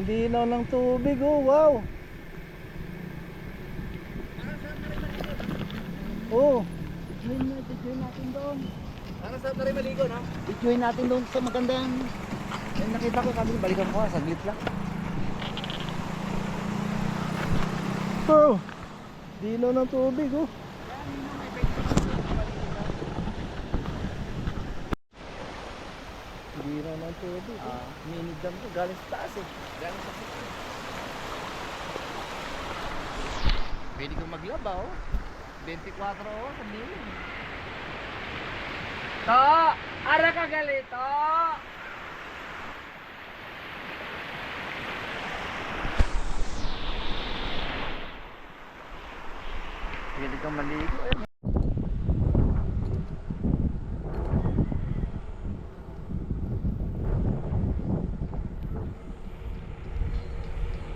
Linaw ng tubig, oh, wow. Oh, Videoin natin doon. Parang sarap na rin maligo, no? Videoin natin doon sa magandang. Ay, nakita ko, sabi ko, balikan ko, saglit lang. oh. Linaw ng tubig, oh. Linaw ng tubig, oh. Minigdam ko, galing sa taas eh. Galing sa sito. Pwede kong maglaba, oh. 24 oras sa dilim. To! Ara ka galito! Pwede kang maligo eh.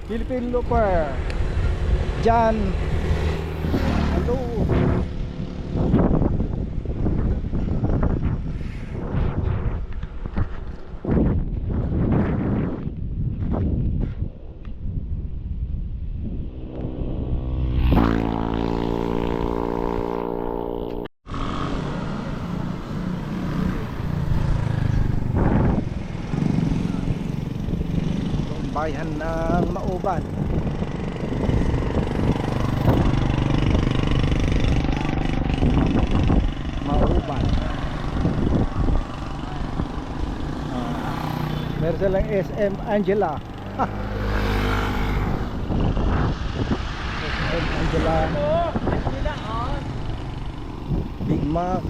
Philippine Looper John. Hello. Bayan ng Mauban. Mauban. Meron silang SM Angela. SM Angela. Big Mac.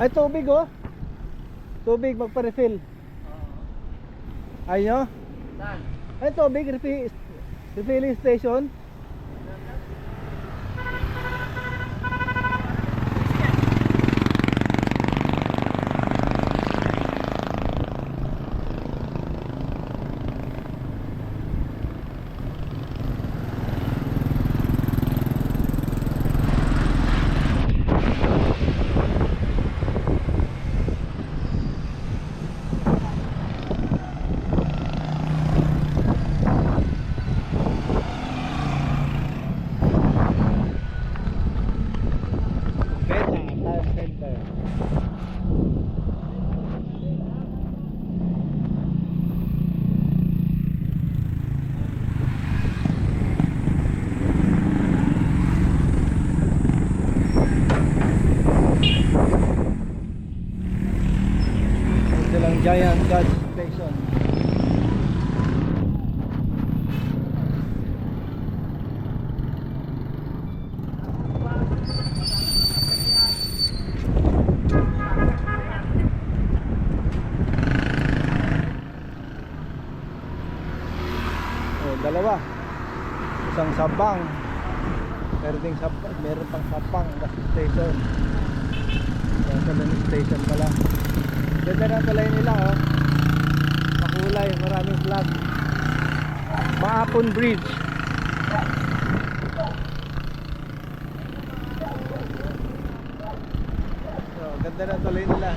Ay, tubig, oh. Tubig, magpa-refill. Ayun, Saan? ay tubig, refilling station. Tire center. Ito lang Giant gas station. Oh, dalawa. Isang Sabang. Meron pang Sabang gas station. Gasoline station pala. Ganda na pala yun nila, oh. Makulay, maraming flag. Maapon Bridge. So, ganda na tuloy nila.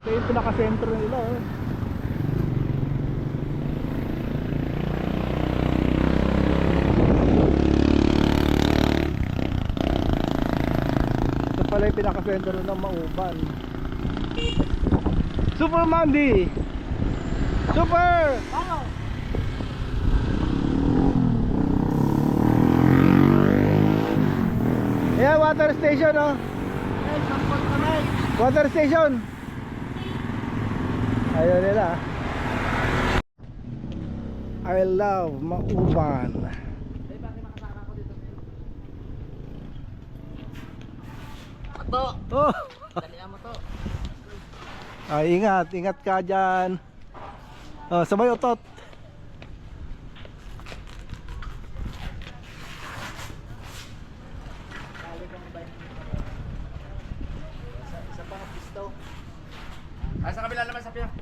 Ito yung pinaka-sentro nila, oh. yung pinaka-sender ng Mauban. Super Mandy! Super! Yeah, water station, oh. Water station. Ayun nila. I love Mauban. To! Oh. Dalihan mo to. Ay, ingat ka dyan. Oh, sabay utot. Isa pa ang pisto. Ay, sa kabila naman sa piyak.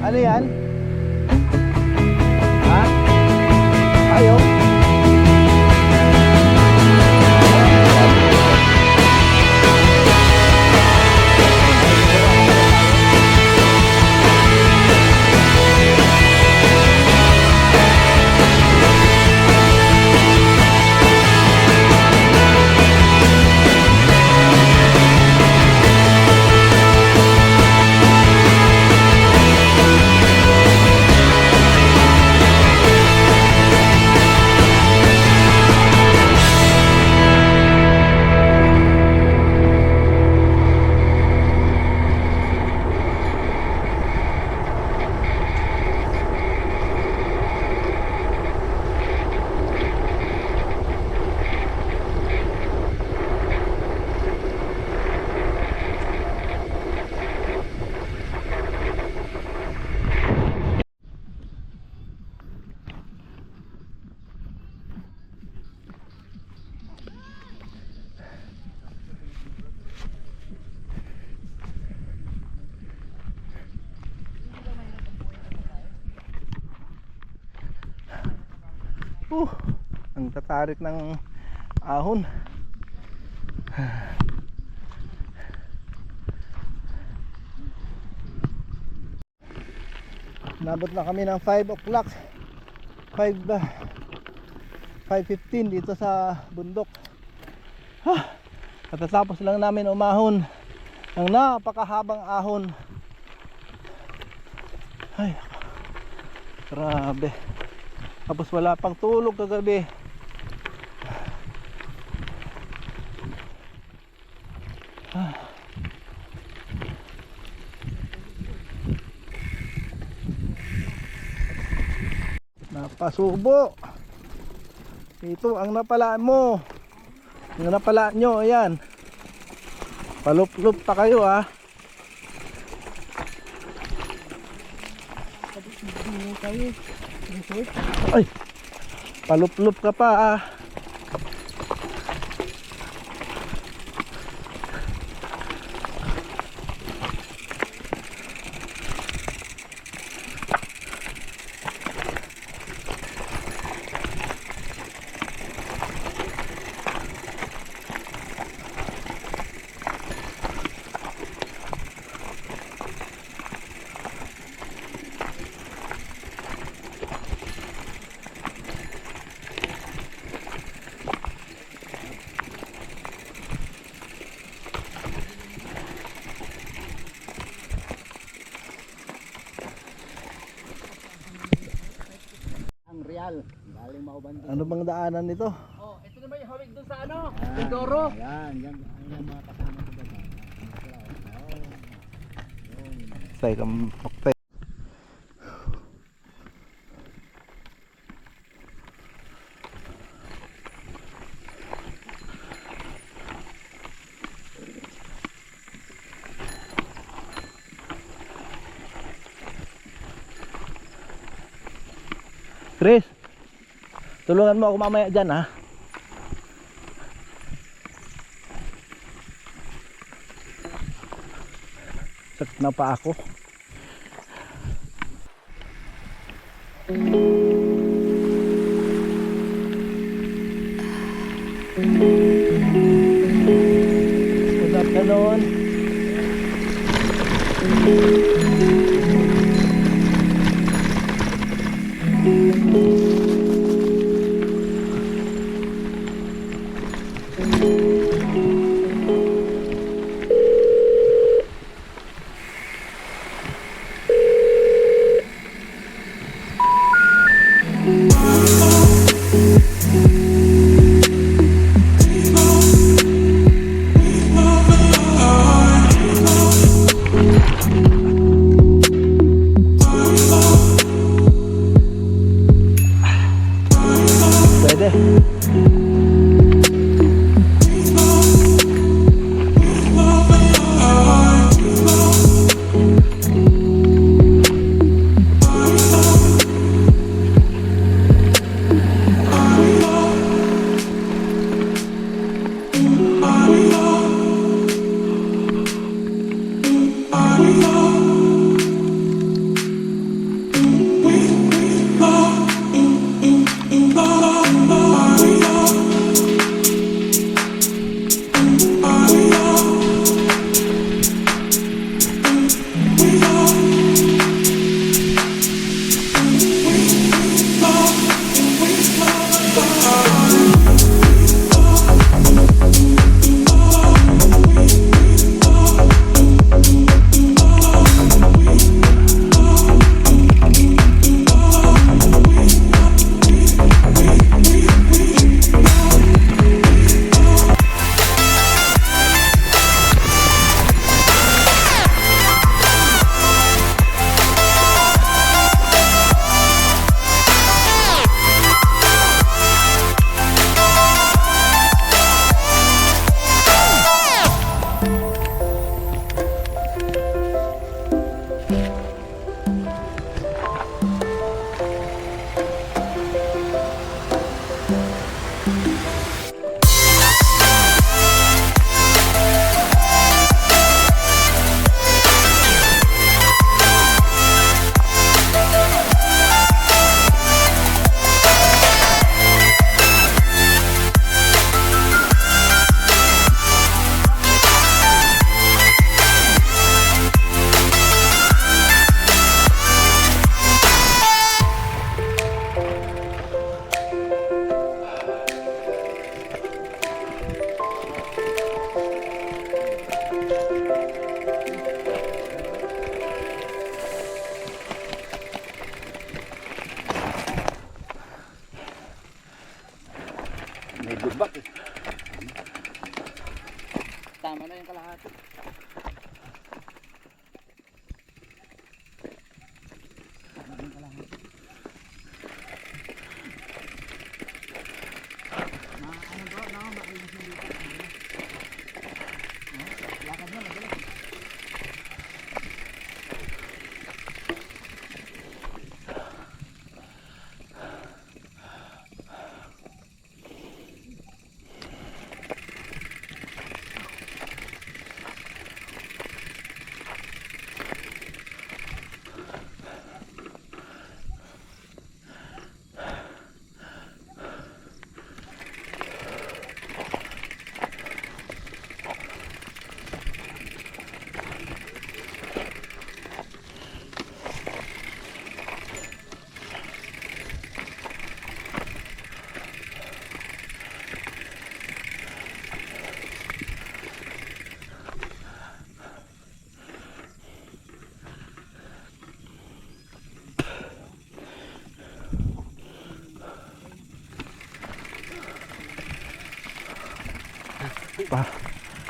Ano yan? Ha? Ayaw? Ang tatarik ng ahon. Nabot na kami ng 5 o'clock 5:15 dito sa bundok. Katatapos lang namin umahon ng napakahabang ahon. Ay, grabe. Tapos wala pang tulog kagabi. Napasubo. Ito ang napalaan mo. Ang napalaan nyo, ayan. Palup-lup pa kayo, ha. Ay, palup-lup ka pa, ah. Rizal. Galing Maubando. Ano bang daanan nito? Oh, ito naman yung hawig doon sa ano? Mindoro. Yan, yan. Yan mga kasama ko dyan. Tay kam okay. Chris, tulungan mo ako mamaya dyan ha. Sakit na pa ako. Good afternoon.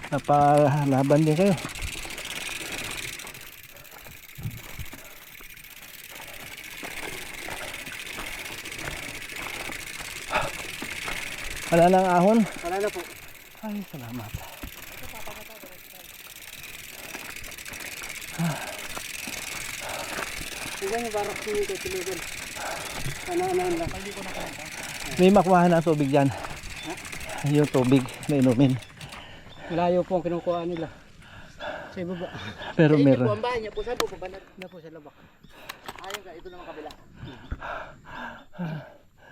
napalaban din kayo. Wala nang ahon? Wala na po. Ay, salamat. Tignan yung barak dito, tulugan. Ano lang. May makuha na tubig dyan. Yung tubig na inumin. Malayo po ang kinukuha nila. Sa ibaba. Pero Sa inyo po meron. ang bahay niya po. Saan po pabanat? Na po sa labak. Ayun ka, ito naman kabila.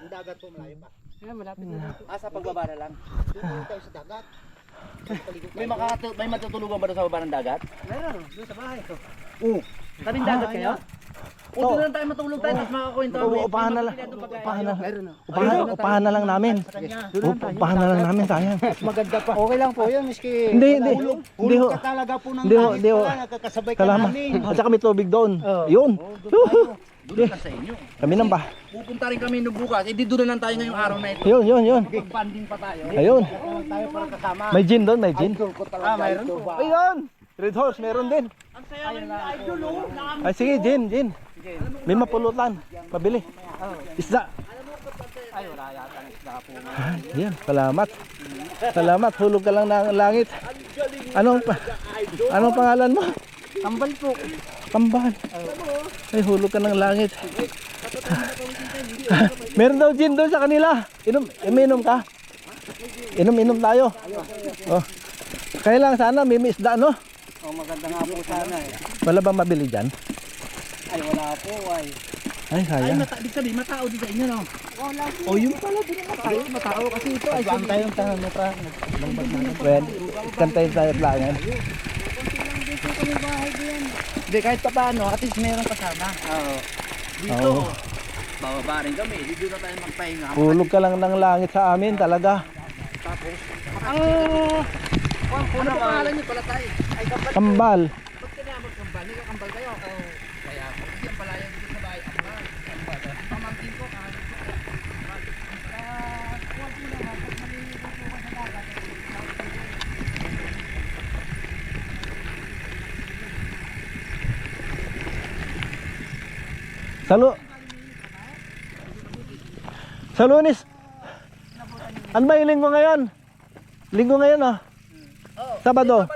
Yung dagat po malayo pa. Ayan, malapit na dito. Sa pagbaba na lang. Doon tayo sa dagat. May matutulugan ba doon sa baba ng dagat? Meron, doon sa bahay ko. Oo. Tabing dagat kayo? O doon na lang tayo matulog tayo tapos makakwento. Upahan na lang. Upahan na. Meron na. Upahan na lang namin. Upahan na lang namin, sayang. Maganda pa. Okay lang po yun, miski. Hindi, hindi. Hulog, Hindi ho. hulog ka talaga po ng Hindi ho, langit hindi ho. pala, nakakasabay ka Salamat. namin. At saka may tubig doon. Yun. Doon lang sa inyo. Kami nang ba? Pupunta rin kami nung bukas. Hindi doon na lang tayo ngayong araw na ito. Yun. Mag-banding pa tayo. Ayun. Tayo para kasama. May gin doon, may gin. Mayroon po. Ayun. Red Horse, meron din. Ang saya ng idol oh. Ay sige, gin. May mapulutan. Pabili. Isda. Ay, wala yata ng isda po. Yan, salamat. Salamat, hulog ka lang ng langit. Anong pangalan mo? Kambal po. Kambal. Ay, hulog ka ng langit. Meron daw gin doon sa kanila. Inom ka? Inom tayo. Oh. Kaya lang sana may isda, no? Oh, maganda nga po sana eh. Wala bang mabili dyan? Ay, wala po ay. Ay, sayang. Ibig sabihin, matao din sa inyo no? O yun pala, din matao. Matao kasi ito ay Tayong tangan mo pa. Well, kantayin tayo at langan. Hindi, kahit pa paano, at least meron kasama. Dito, Oo. bababa rin kami. Dito na tayo magpahinga. Hulog ka lang ng langit sa amin talaga. Ano ba pangalan niyo pala tayo? Ay, kambal. Kambal. Ba't kinamag kambal? Hindi ka kambal kayo. Kaya, hindi ang palayan dito sa bahay. Kambal. Pamangkin ko, kahit Sa Lunes. Ano ba yung linggo ngayon? Linggo ngayon, oh. Sabado.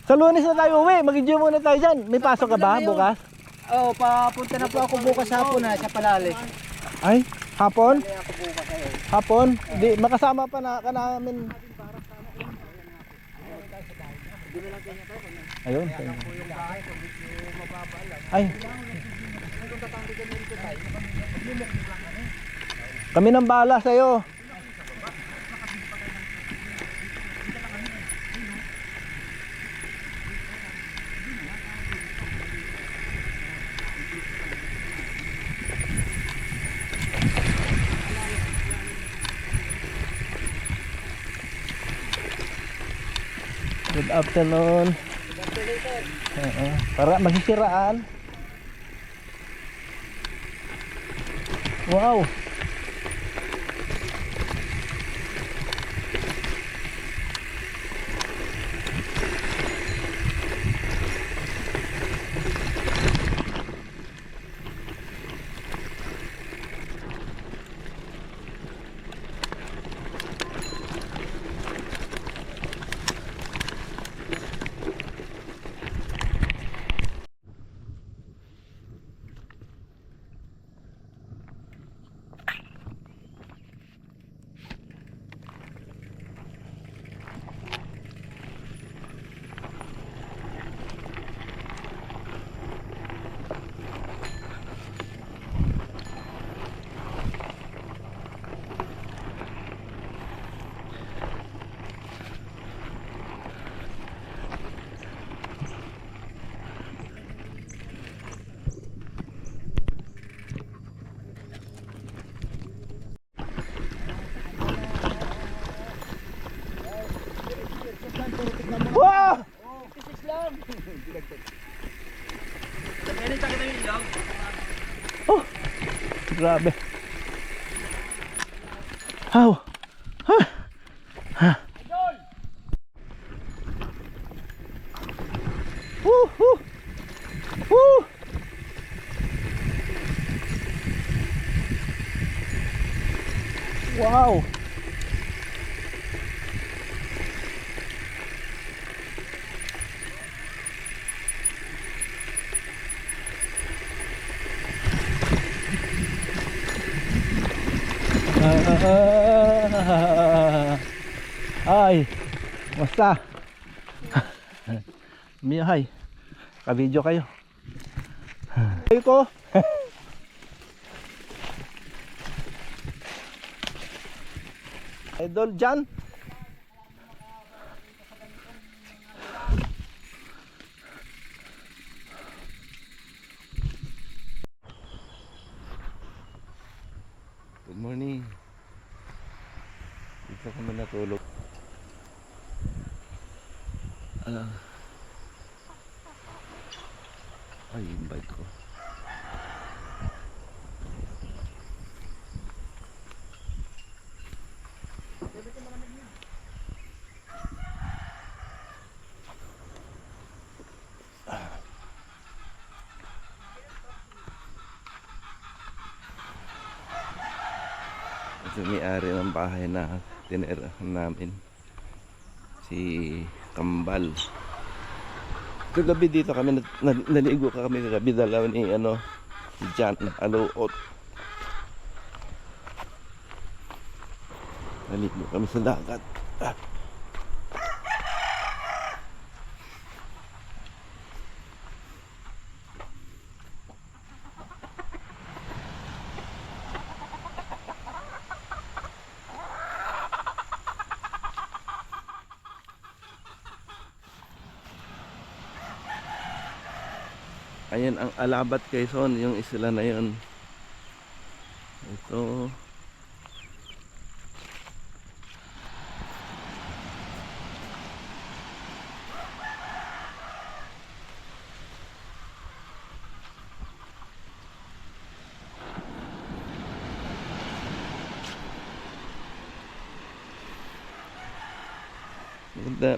Sa Lunes na tayo uwi. Mag-gym muna tayo dyan. May pasok ka ba bukas? Oh, papunta na po ako bukas hapon na sa Palalik. Ay, hapon? Hapon? Di, makasama pa na ka namin. Ayun. Ay. Kami nang bahala sa'yo. Good afternoon. Para magsisiraan. Wow. Wow! Oh, grabe. How? Ha? Ha? Wow! Ay, basta. Miyahay. Ka-video kayo. Ay ko. Idol Jan. Good morning. Dito kami natulog. Ay, yung bike ko. Ito may-ari ng bahay na tinirahan namin, si Kambal. Kagabi dito kami naligo kami kagabi, dalawa ni si Jan Aluot. Naligo kami sa dagat. Ayan ang Alabat, Quezon, yung isla na yun. Ito.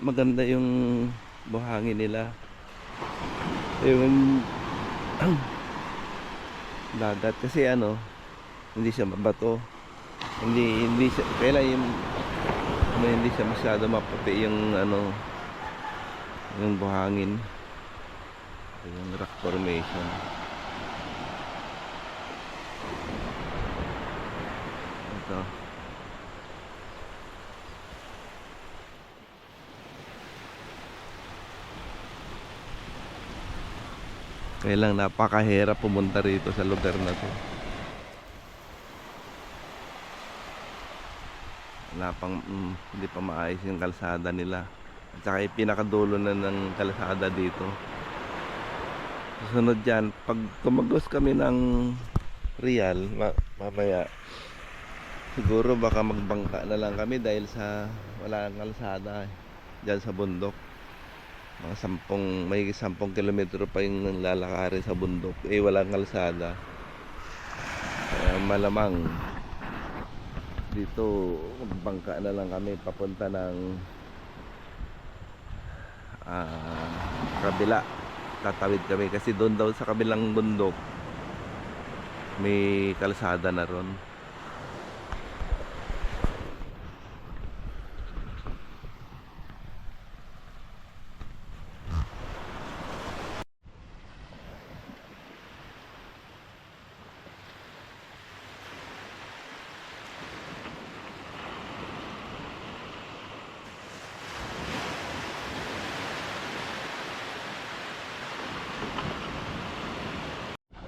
Maganda yung buhangin nila. Yung dagat kasi hindi siya mabato, hindi siya kailan yung hindi siya masyado maputi yung yung buhangin, yung rock formation. Ito kailang napakahirap pumunta rito sa lugar na to. Hindi pa maayos yung kalsada nila. At saka yung pinakadulo na ng kalsada dito. Susunod dyan, pag tumagos kami ng Real, mamaya siguro baka magbangka na lang kami dahil sa wala ang kalsada dyan sa bundok. Mga 10 kilometro pa yung lalakarin sa bundok, walang kalsada. Kaya malamang dito magbangka na lang kami papunta ng kabila. Tatawid kami kasi doon daw sa kabilang bundok may kalsada na ron.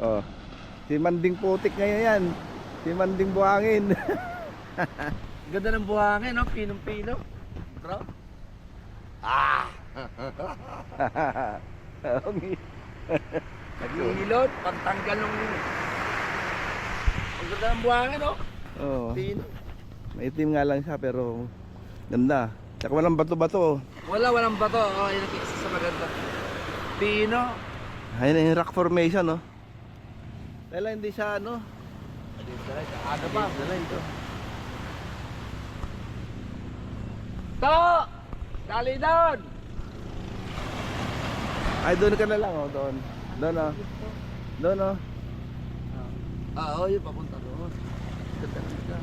Oh, si Manding Putik ngayon yan. Si Manding Buhangin. Ganda ng buhangin, no? Pinong-pino. Bro. Nag-iilot, pagtanggal ng... Ang ganda ng buhangin, no? Oh, Pino. maitim nga lang siya pero ganda. Tsaka walang bato-bato. Walang bato. Oh, yun ang isa sa maganda. Pino. Ayun yung rock formation, no? Dahil hindi siya Aga pa. Ito. To! Dali doon! ay doon ka na lang, doon. Doon, doon. Oo, yun papunta doon. Ganda.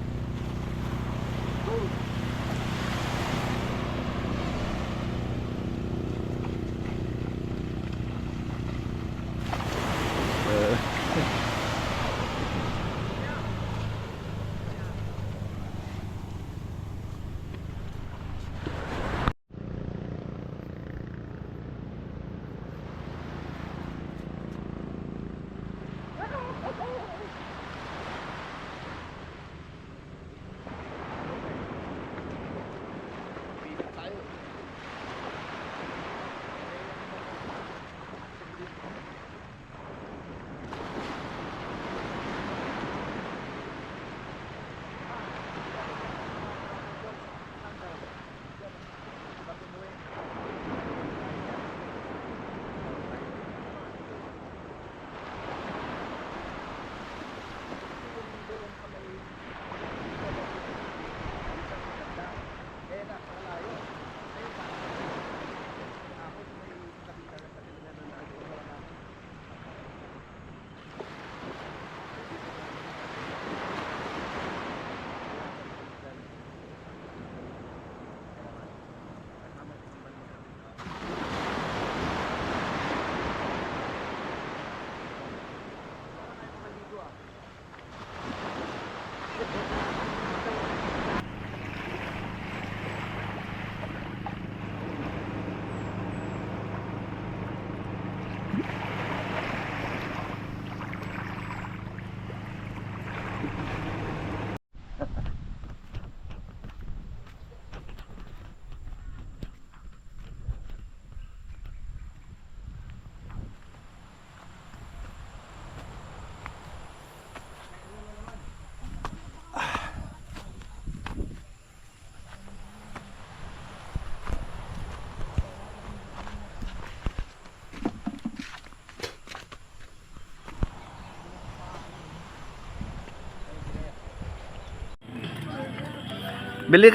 Bili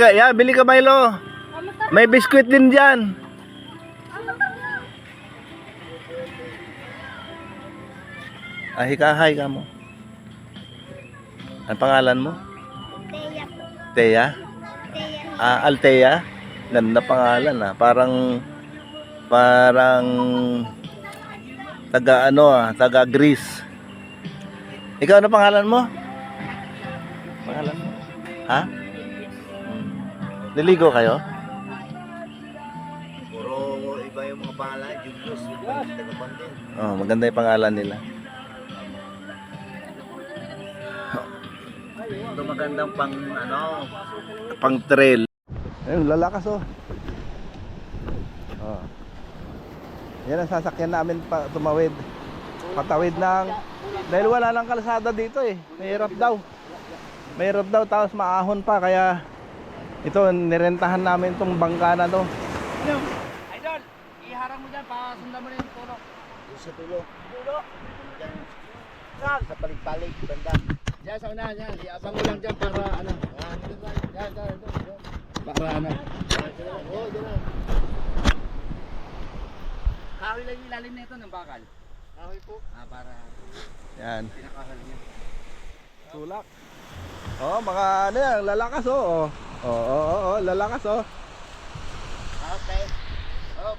ka Milo. May biskwit din diyan. Hikahay ka mo. Ang pangalan mo? Teya. Altea. Ganda pangalan Parang taga Greece. Ikaw ano pangalan mo? Pangalan mo? Ha? Niligo kayo? Puro iba yung mga pangalan. Julius, taga-Pandin. Oh, maganda yung pangalan nila. Ito magandang Pang trail. Ayun, lalakas oh. Oh. Yan ang sasakyan namin tumawid. Patawid ng dahil wala lang kalsada dito Mahirap daw. Tapos maahon pa kaya ito nirentahan namin tong bangka na to. Idol, iharang mo dyan, pasundan mo na yung tulok. Sa tulo. Diyan. Sa palig-palig, banda. Diyan sa unahan yan, iabang mo lang dyan para ano. Yan. Para ano. Oo, diyan. Kahoy lang yung ilalim nito ng bakal. Kahoy po. Para Yan. pinakahal niya. Tulak. Oh, mga ano yan, lalakas oh. Oh, lalakas oh. Okay. Oh.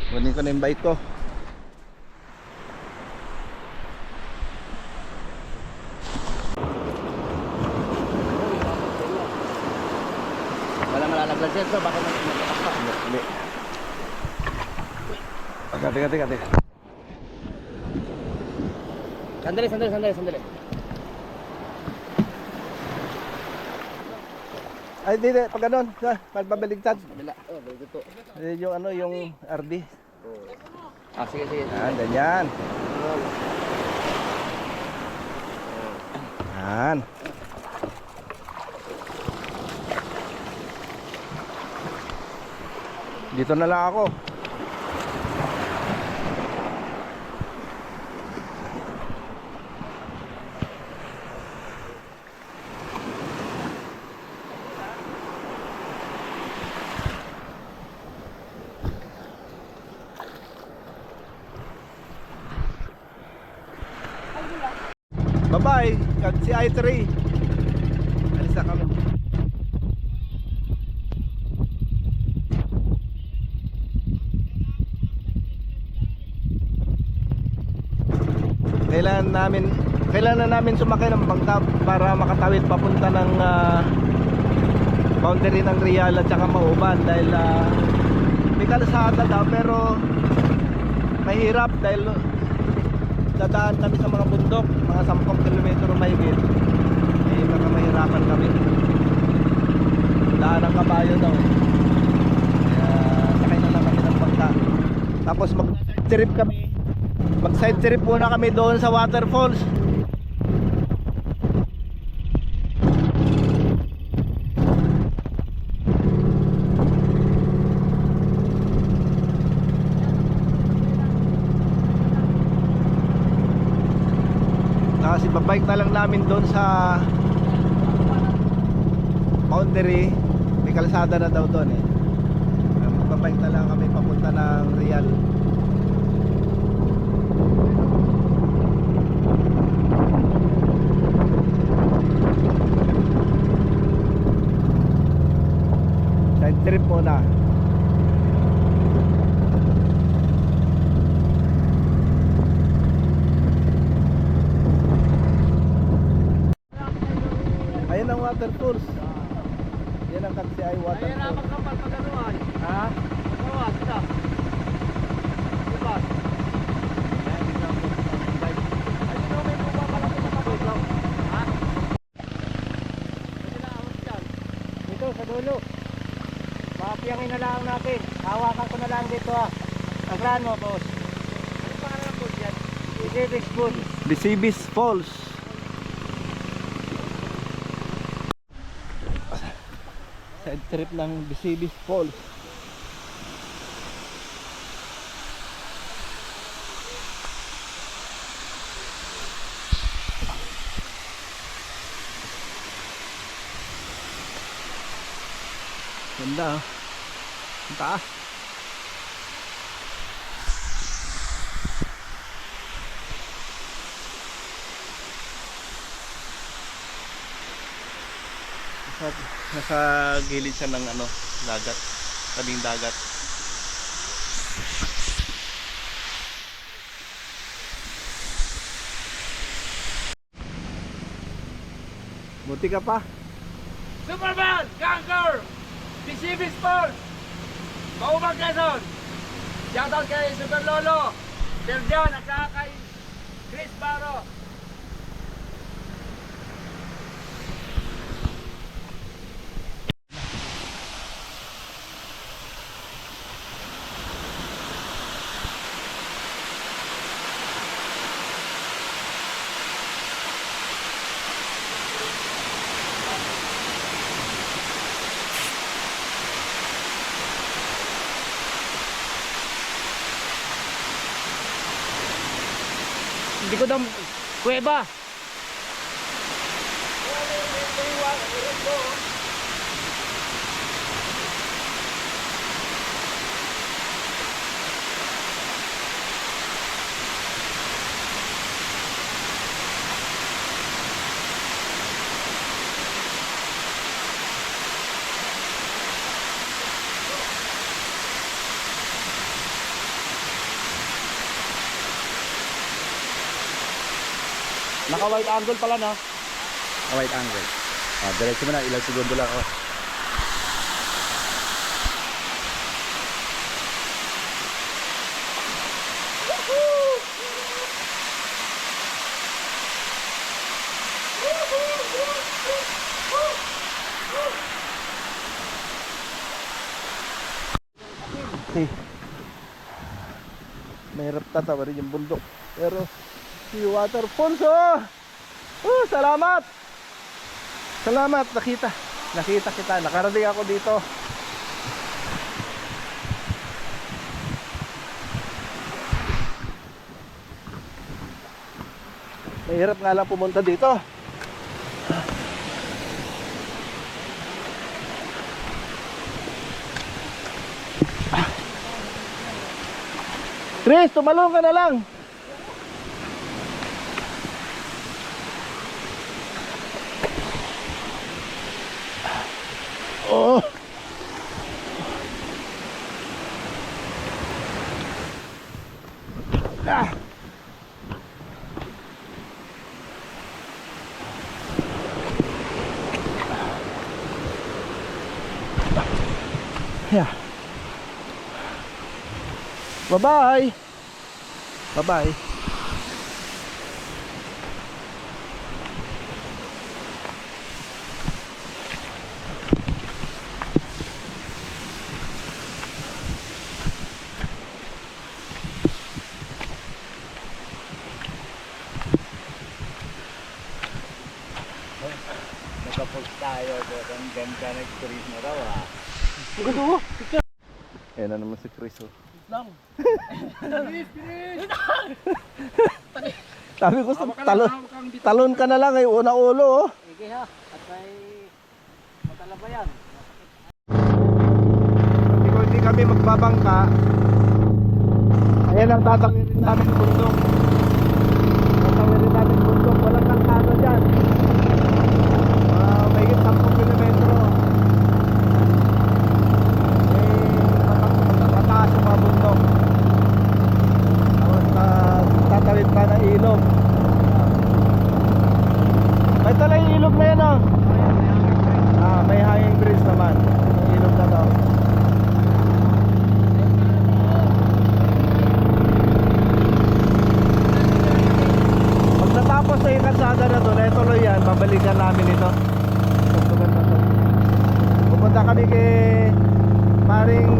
Kunin ko na yung bike ko. Wala malalaglag siya, so baka magpatakpa. Hindi. Teka. Sandali. Ay, hindi. Pag ganun, magbabaligtad. Kabila. Oh, dito. Yung ano, yung RD. Sige. Yan, ganyan. Yan. Dito na lang ako. Bye-bye. Kag si I3. Alis na kami. Kailangan na namin sumakay ng bangka para makatawid papunta ng boundary ng Real at saka Mauban dahil may kalsada daw pero mahirap dahil dadaan kami sa mga bundok, mga 10 kilometro mahigit. Eh baka mahirapan kami. Daan ng kabayo daw. Kaya sakay na lang kami ng bangka. Tapos mag-trip kami. Mag-side trip muna kami doon sa waterfalls. Kasi babike na lang namin doon sa boundary. May kalsada na daw doon eh. Babike na lang kami papunta ng Real. Side trip muna. Ayan ang waterfalls. Yan ang Kagsiyay waterfalls. Ayan na magkapal pag-anuan. Ha? Magawa, sila. Diba? Ay, sino may buba pala sa kapal? Ha? Kasi naawat dyan. Dito sa dulo. Papiyangin na lang natin. Hawakan ko na lang dito ha. Aglaan mo, boss. Ano pa ka na po dyan? Isibis good. Bisibis Falls. Side trip ng Bisibis Falls. Ganda oh. Ang taas. Nasa gilid siya ng ano, dagat, tabing dagat. Buti ka pa. Superman! Conquer! Bisibis Falls! Maumag Quezon! Shoutout kay Super Lolo! Sir John at saka kay Chris Barro! Hindi ko daw kuweba. Naka wide angle pala no? Wide angle. Diretso mo na, ilang segundo lang oh. Mahirap tatawarin yung bundok. Pero si waterfalls oh! Salamat! Salamat, nakita kita, nakarating ako dito. Mahirap nga lang pumunta dito. Chris, tumalong ka na lang. Oh. Ah. Yeah. Bye-bye. Bye-bye. Nagka-post tayo po. Ang ganda ng turismo daw ah. Ayan na naman si Chris. Oh. Sabi ko, talon ka na lang ay una ulo. Oh. Sige ha, at may matala ba yan? Kung hindi kami magbabangka, ayan ang tatawirin namin bundok. Tatawirin namin bundok, walang kalsada dyan. Mahigit 10 kilometro. Mataas yung mga bundok. Tapos tatawid pa ng ilog. May talay ilog na yan oh. May hanging bridge naman. Yung ilog na to. Pag natapos na yung kalsada na to, na ituloy yan, babalikan namin ito. Tugtugan na to. Pupunta kami kay paring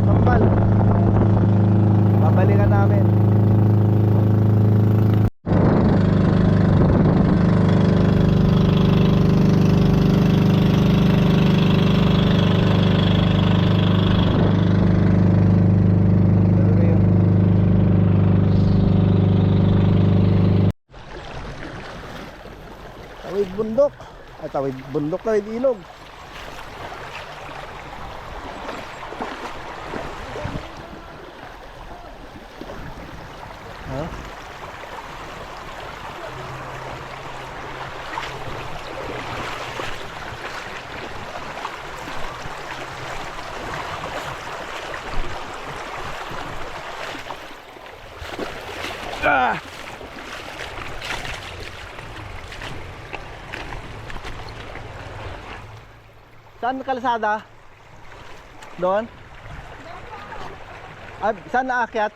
Kambal. Babalikan namin. Tawid bundok. Ay, tawid bundok, tawid ilog. Huh? Ah! Saan kalsada? Doon? Ah, saan naakyat?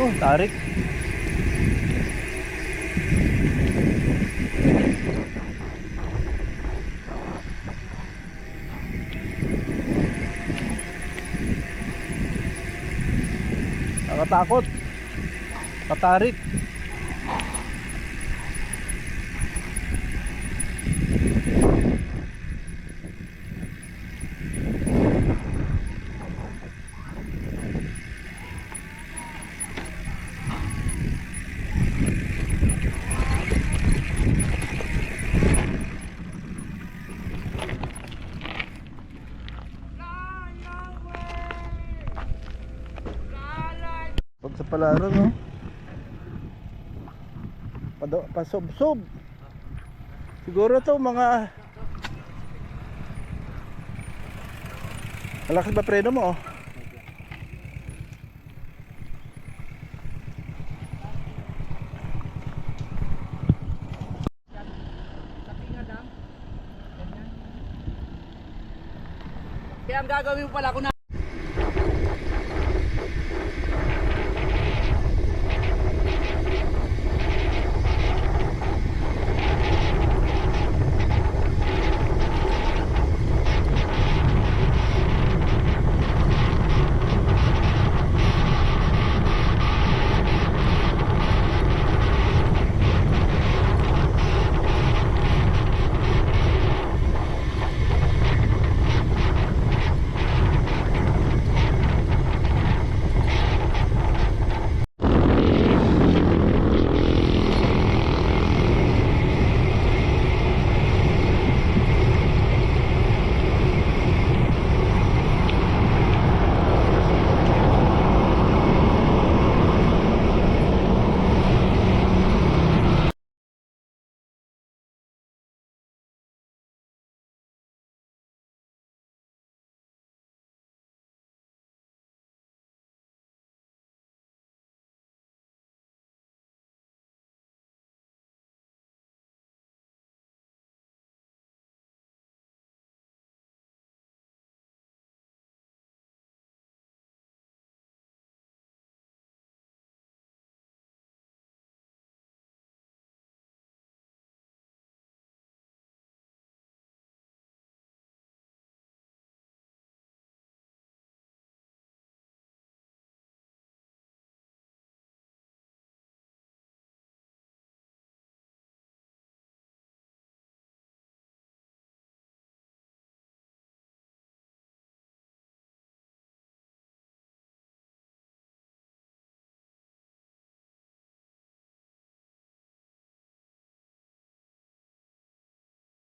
Oh, tarik. Nakatakot. Patarik. Pag sa palaro, no? Pasob-sob. Siguro to mga malakas ba preno mo, oh? Kaya ang gagawin mo pala, kung